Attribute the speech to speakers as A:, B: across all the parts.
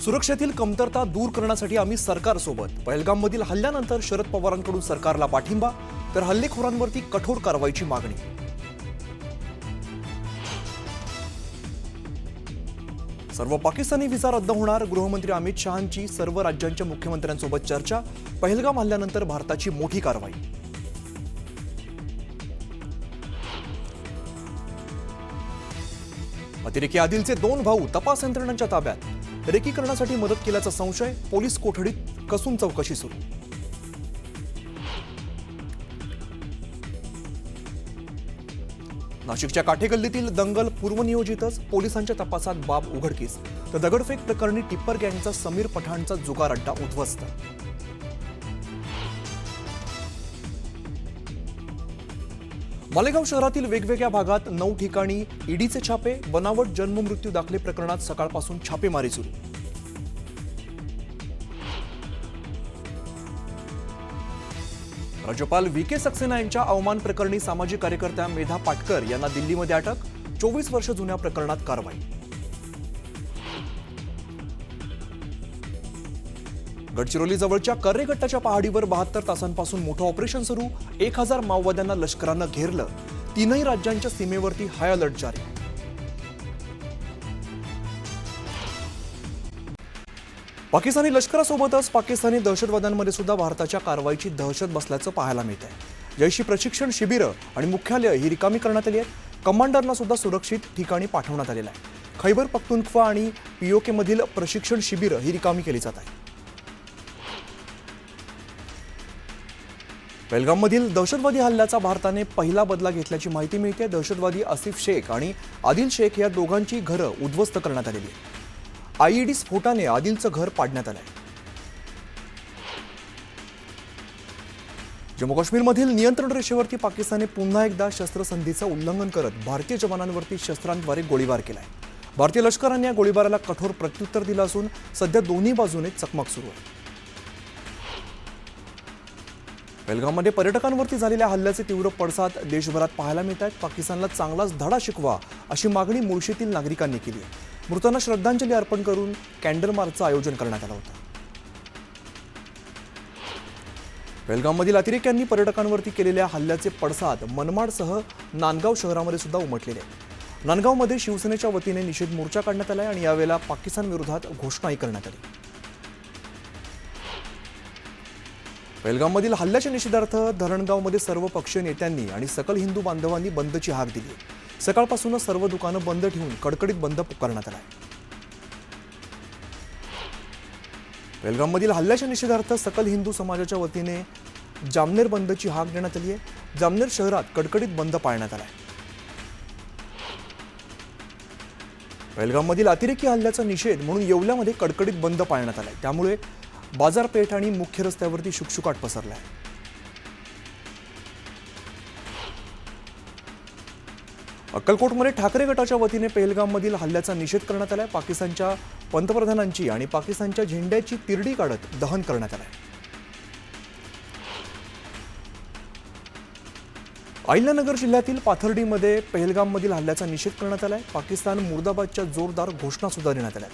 A: सुरक्षेतील कमतरता दूर करण्यासाठी आम्ही सरकारसोबत. पहलगाममधील हल्ल्यानंतर शरद पवारांकडून सरकारला पाठिंबा, तर हल्लेखोरांवरती कठोर कारवाईची मागणी. सर्व पाकिस्तानी व्हिसा रद्द होणार. गृहमंत्री अमित शहांची सर्व राज्यांच्या मुख्यमंत्र्यांसोबत चर्चा. पहलगाम हल्ल्यानंतर भारताची मोठी कारवाई. अतिरेकी आदिलचे 2 भाऊ तपास यंत्रणांच्या ताब्यात. रेकीकरणासाठी मदत केल्याचा संशय. पोलीस कोठडीत कसून चौकशी सुरू. नाशिकच्या काठेगल्लीतील दंगल पूर्वनियोजितच. पोलिसांच्या तपासात बाब उघडकीस. तर दगडफेक प्रकरणी टिप्पर गँगचा समीर पठाणचा जुगार अड्डा उद्ध्वस्त. मालेगाव शहरातील वेगवेगळ्या भागात 9 ठिकाणी ईडीचे छापे. बनावट जन्ममृत्यू दाखले प्रकरणात सकाळपासून छापेमारी सुरू. राज्यपाल व्ही.के. सक्सेना यांच्या अवमान प्रकरणी सामाजिक कार्यकर्त्या मेधा पाटकर यांना दिल्लीमध्ये अटक. 24 वर्ष जुन्या प्रकरणात कारवाई. गडचिरोली जवळच्या कर्रे गटाच्या पहाडीवर 72 तासांपासून मोठं ऑपरेशन सुरू. 1000 माओवाद्यांना लष्करानं घेरलं. 3ही राज्यांच्या सीमेवरती हाय अलर्ट जारी. पाकिस्तानी लष्करासोबतच पाकिस्तानी दहशतवाद्यांमध्ये सुद्धा भारताच्या कारवाईची दहशत बसल्याचं पाहायला मिळत आहे. जैशी प्रशिक्षण शिबिरं आणि मुख्यालय ही रिकामी करण्यात आली आहेत. कमांडरना सुद्धा सुरक्षित ठिकाणी पाठवण्यात आलेलं आहे. खैबर पख्तूनख्वा आणि पीओके मधील प्रशिक्षण शिबिरं ही रिकामी केली जात आहेत. पहलगाममधील दहशतवादी हल्ल्याचा भारताने पहिला बदला घेतल्याची माहिती मिळते. दहशतवादी आसिफ शेख आणि आदिल शेख या दोघांची घरं उद्ध्वस्त करण्यात आलेली आहेत. आयईडी स्फोटाने आदिलचं घर पाडण्यात आलंय. जम्मू काश्मीरमधील नियंत्रण रेषेवरती पाकिस्तानने पुन्हा एकदा शस्त्रसंधीचं उल्लंघन करत भारतीय जवानांवरती शस्त्रांद्वारे गोळीबार केलाय. भारतीय लष्कराने या गोळीबाराला कठोर प्रत्युत्तर दिलं असून सध्या दोन्ही बाजूने चकमक सुरू आहे. पहलगाममध्ये पर्यटकांवरती झालेल्या हल्ल्याचे तीव्र पडसाद देशभरात पाहायला मिळत आहेत. पाकिस्तानला चांगलाच धडा शिकवा अशी मागणी मुळशीतील नागरिकांनी केली आहे. मृतांना श्रद्धांजली अर्पण करून कॅन्डल मार्चचं आयोजन करण्यात आलं होतं. पहलगाममधील अतिरेक्यांनी पर्यटकांवरती केलेल्या हल्ल्याचे पडसाद मनमाडसह नांदगाव शहरामध्ये सुद्धा उमटलेले आहेत. नांदगावमध्ये शिवसेनेच्या वतीने निषेध मोर्चा काढण्यात आलाय आणि यावेळेला पाकिस्तान विरोधात घोषणाही करण्यात आली. पहलगाममधील हल्ल्याच्या निषेधार्थ धरणगावमध्ये सर्व पक्षीय नेत्यांनी आणि सकल हिंदू बांधवांनी बंदची हाक दिली. सकाळपासूनच सर्व दुकानं बंद ठेवून कडकडीत बंद पुकारण्यात आला. पहलगाममधील हल्ल्याच्या निषेधार्थ सकल हिंदू समाजाच्या वतीने जामनेर बंदची हाक देण्यात आली आहे. जामनेर शहरात कडकडीत बंद पाळण्यात आला. पहलगाममधील अतिरेकी हल्ल्याचा निषेध म्हणून येवल्यामध्ये कडकडीत बंद पाळण्यात आलाय. त्यामुळे बाजारपेठ आणि मुख्य रस्त्यावरती शुकशुकाट पसरला आहे. अक्कलकोटमध्ये ठाकरे गटाच्या वतीने पहलगाममधील हल्ल्याचा निषेध करण्यात आलाय. पाकिस्तानच्या पंतप्रधानांची आणि पाकिस्तानच्या झेंड्याची तिरडी काढत दहन करण्यात आलंय. अहिल्यानगर जिल्ह्यातील पाथर्डीमध्ये पहलगाममधील हल्ल्याचा निषेध करण्यात आलाय. पाकिस्तान मुर्दाबादच्या जोरदार घोषणा सुद्धा देण्यात आल्या.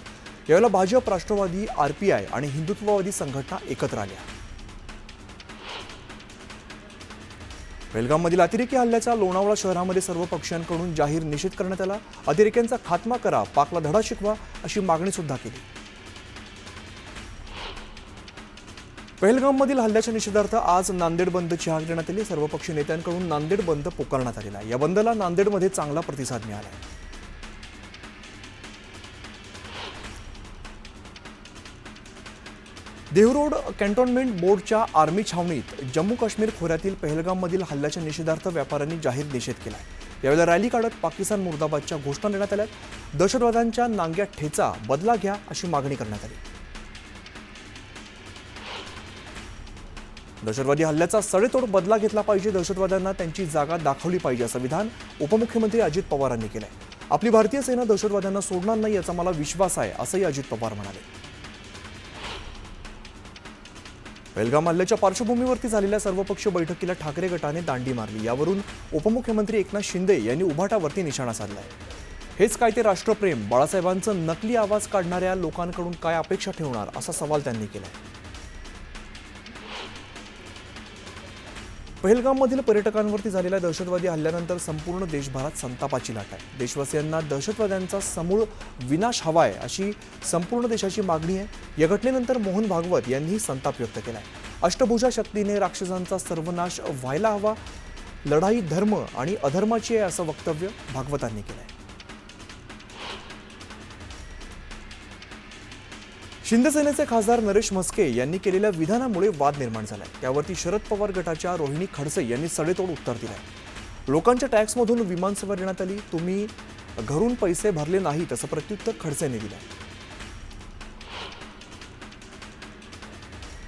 A: यावेळेला भाजप, राष्ट्रवादी, आरपीआय आणि हिंदुत्ववादी संघटना एकत्र आल्या. पहलगाममधील अतिरेकी हल्ल्याचा लोणावळा शहरामध्ये सर्व पक्षांकडून जाहीर निषेध करण्यात आला. अतिरेक्यांचा खात्मा करा, पाकला धडा शिकवा अशी मागणी सुद्धा केली. पहलगाममधील हल्ल्याच्या निषेधार्थ आज नांदेड बंदची हाक देण्यात आली. सर्वपक्षीय नेत्यांकडून नांदेड बंद पुकारण्यात आलेला आहे. या बंदला नांदेडमध्ये चांगला प्रतिसाद मिळाला आहे. देहरोड कॅन्टोन्मेंट बोर्डच्या आर्मी छावणीत जम्मू काश्मीर खोऱ्यातील पहलगाममधील हल्ल्याच्या निषेधार्थ व्यापाऱ्यांनी जाहीर निषेध केला. यावेळेला रॅली काढत पाकिस्तान मुर्दाबादच्या घोषणा देण्यात आल्या. दहशतवाद्यांच्या नांग्यात ठेचा, बदला घ्या अशी मागणी करण्यात आली. दहशतवादी हल्ल्याचा सडेतोड बदला घेतला पाहिजे. दहशतवाद्यांना त्यांची जागा दाखवली पाहिजे असं विधान उपमुख्यमंत्री अजित पवार यांनी केलंय. आपली भारतीय सेना दहशतवाद्यांना सोडणार नाही याचा मला विश्वास आहे असंही अजित पवार म्हणाले. पहलगाम हल्ल्याच्या पार्श्वभूमीवरती झालेल्या सर्वपक्षीय बैठकीला ठाकरे गटाने दांडी मारली. यावरून उपमुख्यमंत्री एकनाथ शिंदे यांनी उभाटावरती निशाणा साधला आहे. हेच काय ते राष्ट्रप्रेम? बाळासाहेबांचं नकली आवाज काढणाऱ्या लोकांकडून काय अपेक्षा ठेवणार, असा सवाल त्यांनी केलाय. पहलगाममधील पर्यटकांवरती झालेल्या दहशतवादी हल्ल्यानंतर संपूर्ण देशभरात संतापाची लाट आहे. देशवासियांना दहशतवाद्यांचा समूळ विनाश हवाय अशी संपूर्ण देशाची मागणी आहे. या घटनेनंतर मोहन भागवत यांनीही संताप व्यक्त केलाय. अष्टभुजा शक्तीने राक्षसांचा सर्वनाश व्हायला हवा, लढाई धर्म आणि अधर्माची आहे, असं वक्तव्य भागवतांनी केलंय. शिंदे सेनेचे खासदार नरेश म्हस्के यांनी केलेल्या विधानामुळे वाद निर्माण झालाय. त्यावरती शरद पवार गटाच्या रोहिणी खडसे यांनी सडेतोड उत्तर दिलंय. लोकांच्या टॅक्समधून विमानसेवा देण्यात आली, तुम्ही घरून पैसे भरले नाही, तसं प्रत्युत्तर खडसेंनी दिलंय.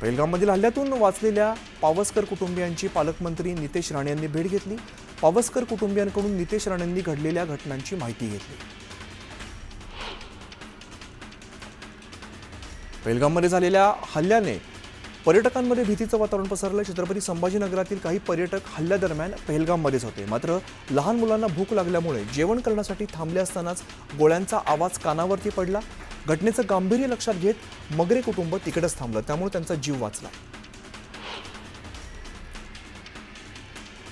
A: पहलगाममधील हल्ल्यातून वाचलेल्या पावसकर कुटुंबियांची पालकमंत्री नितेश राणे यांनी भेट घेतली. पावसकर कुटुंबियांकडून नितेश राणेंनी घडलेल्या घटनांची माहिती घेतली. पहलगाममध्ये झालेल्या हल्ल्याने पर्यटकांमध्ये भीतीचं वातावरण पसरलं. छत्रपती संभाजीनगरातील काही पर्यटक हल्ल्यादरम्यान पहलगाममध्येच होते. मात्र लहान मुलांना भूक लागल्यामुळे जेवण करण्यासाठी थांबले असतानाच गोळ्यांचा आवाज कानावरती पडला. घटनेचं गांभीर्य लक्षात घेत मगरे कुटुंब तिकडेच थांबलं, त्यामुळे त्यांचा जीव वाचला.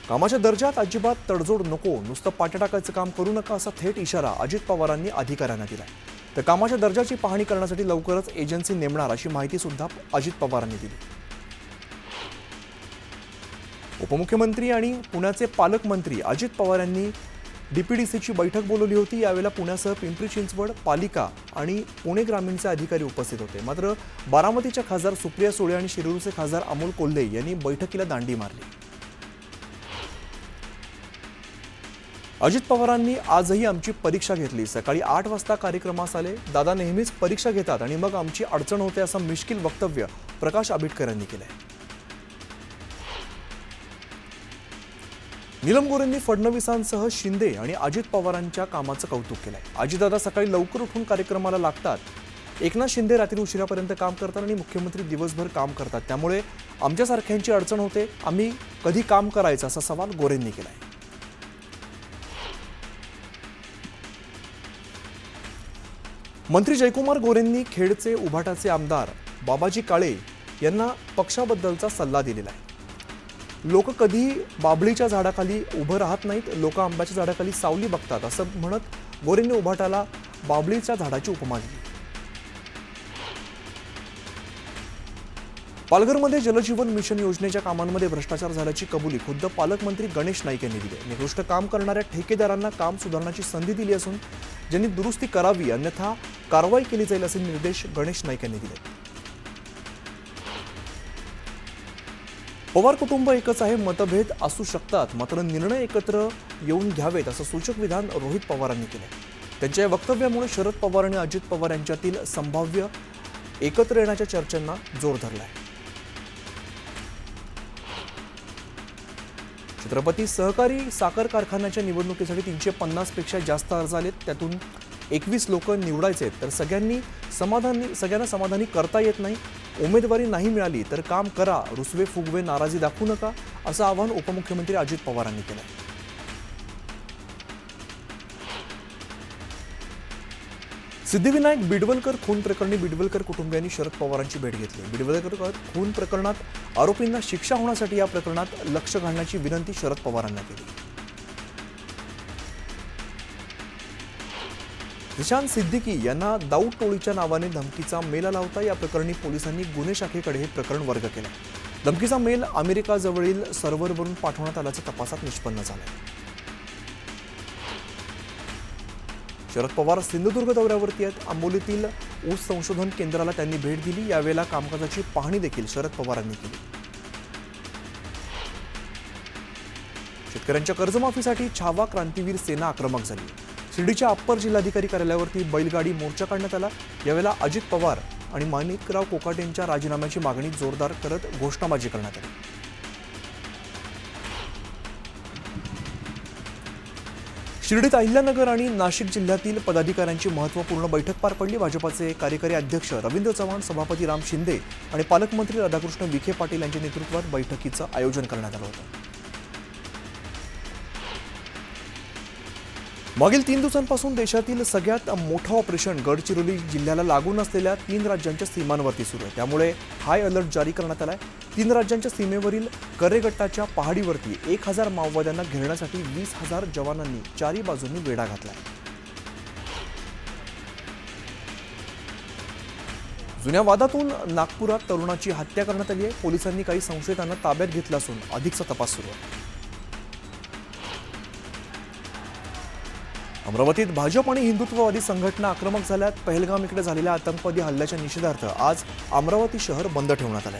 A: कामाच्या दर्जात अजिबात तडजोड नको, नुसतं पाट्या टाकायचं काम करू नका, असा थेट इशारा अजित पवारांनी अधिकाऱ्यांना दिला. तर कामाच्या दर्जाची पाहणी करण्यासाठी लवकरच एजन्सी नेमणार, अशी माहिती सुद्धा अजित पवारांनी दिली. उपमुख्यमंत्री आणि पुण्याचे पालकमंत्री अजित पवार यांनी डीपीडीसीची बैठक बोलवली होती. यावेळेला पुण्यासह पिंपरी चिंचवड पालिका आणि पुणे ग्रामीणचे अधिकारी उपस्थित होते. मात्र बारामतीच्या खासदार सुप्रिया सुळे आणि शिरूरचे खासदार अमोल कोल्हे यांनी बैठकीला दांडी मारली. अजित पवारांनी आजही आमची परीक्षा घेतली. सकाळी 8 वाजता कार्यक्रमास आले. दादा नेहमीच परीक्षा घेतात आणि मग आमची अडचण होते, असं मिश्किल वक्तव्य प्रकाश आंबेडकर यांनी केलंय. नीलम गोरेंनी फडणवीसांसह शिंदे आणि अजित पवारांच्या कामाचं कौतुक केलंय. अजितदादा सकाळी लवकर उठून कार्यक्रमाला लागतात. एकनाथ शिंदे रात्री उशिरापर्यंत काम करतात आणि मुख्यमंत्री दिवसभर काम करतात, त्यामुळे आमच्यासारख्यांची अडचण होते. आम्ही कधी काम करायचं, असा सवाल गोरेंनी केलाय. मंत्री जयकुमार गोरेंनी खेडचे उभाटाचे आमदार बाबाजी काळे यांना पक्षाबद्दलचा सल्ला दिलेला आहे. लोक कधी बाभळीच्या झाडाखाली उभं राहत नाहीत, लोक आंब्याच्या झाडाखाली सावली बघतात, असं म्हणत गोरेंनी उभाटाला बाभळीच्या झाडाची उपमा दिली. पालघरमध्ये जलजीवन मिशन योजनेच्या कामांमध्ये भ्रष्टाचार झाल्याची कबुली खुद्द पालकमंत्री गणेश नाईक यांनी दिली. निकृष्ट काम करणाऱ्या ठेकेदारांना काम सुधारण्याची संधी दिली असून ज्यांनी दुरुस्ती करावी, अन्यथा कारवाई केली जाईल, असे निर्देश गणेश नाईक यांनी दिले. पवार कुटुंब एकच आहे, मतभेद असू शकतात, मात्र निर्णय एकत्र येऊन घ्यावेत, असं सूचक विधान रोहित पवारांनी केले. त्यांच्या या वक्तव्यामुळे शरद पवार आणि अजित पवार यांच्यातील संभाव्य एकत्र येण्याच्या चर्चांना जोर धरलाय. छत्रपती सहकारी साखर कारखान्याच्या निवडणुकीसाठी 350 पेक्षा जास्त अर्ज आलेत. त्यातून 21 लोक निवडायचे, तर सगळ्यांना समाधानी करता येत नाही. उमेदवारी नाही मिळाली तर काम करा, रुसवे फुगवे नाराजी दाखवू नका, असं आवाहन उपमुख्यमंत्री अजित पवारांनी केलंय. सिद्धिविनायक बिडवलकर खून प्रकरणी बिडवलकर कुटुंबियांनी शरद पवारांची भेट घेतली. बिडवलकर खून प्रकरणात आरोपींना शिक्षा होण्यासाठी या प्रकरणात लक्ष घालण्याची विनंती शरद पवारांना केली. निशांत सिद्दीकी यांना दाऊद टोळीच्या नावाने धमकीचा मेल आला होता. या प्रकरणी पोलिसांनी गुन्हे शाखेकडे हे प्रकरण वर्ग केलं. धमकीचा मेल अमेरिकाजवळील सर्व्हरवरून पाठवण्यात आल्याचं तपासात निष्पन्न झालं. शरद पवार सिंधुदुर्ग दौऱ्यावरती आहेत. आंबोलीतील ऊस संशोधन केंद्राला त्यांनी भेट दिली. यावेळेला कामकाजाची पाहणी देखील शरद पवारांनी केली. शेतकऱ्यांच्या कर्जमाफीसाठी छावा क्रांतीवीर सेना आक्रमक झाली. शिर्डीच्या अप्पर जिल्हाधिकारी कार्यालयावरती बैलगाडी मोर्चा काढण्यात आला. यावेळेला अजित पवार आणि माणिकराव कोकाटेंच्या राजीनाम्याची मागणी जोरदार करत घोषणाबाजी करण्यात आली. शिर्डीत अहिल्यानगर आणि नाशिक जिल्ह्यातील पदाधिकाऱ्यांची महत्त्वपूर्ण बैठक पार पडली. भाजपाचे कार्यकारी अध्यक्ष रवींद्र चव्हाण, सभापती राम शिंदे आणि पालकमंत्री राधाकृष्ण विखे पाटील यांच्या नेतृत्वात बैठकीचं आयोजन करण्यात आलं होतं. मागील 3 दिवसांपासून देशातील सगळ्यात मोठं ऑपरेशन गडचिरोली जिल्ह्याला लागून असलेल्या 3 राज्यांच्या सीमांवरती सुरू आहे. त्यामुळे हाय अलर्ट जारी करण्यात आलाय. 3 राज्यांच्या सीमेवरील करेगट्टाच्या पहाडीवरती 1000 माओवाद्यांना घेरण्यासाठी 20,000 जवानांनी चारी बाजूंनी वेढा घातलाय. जुन्या वादातून नागपुरात तरुणाची हत्या करण्यात आली आहे. पोलिसांनी काही संशयितांना ताब्यात घेतलं असून अधिकचा तपास सुरू आहे. अमरावतीत भाजप आणि हिंदुत्ववादी संघटना आक्रमक झाल्यात. पहलगाम इकडे झालेल्या आतंकवादी हल्ल्याच्या निषेधार्थ आज अमरावती शहर बंद ठेवण्यात आले.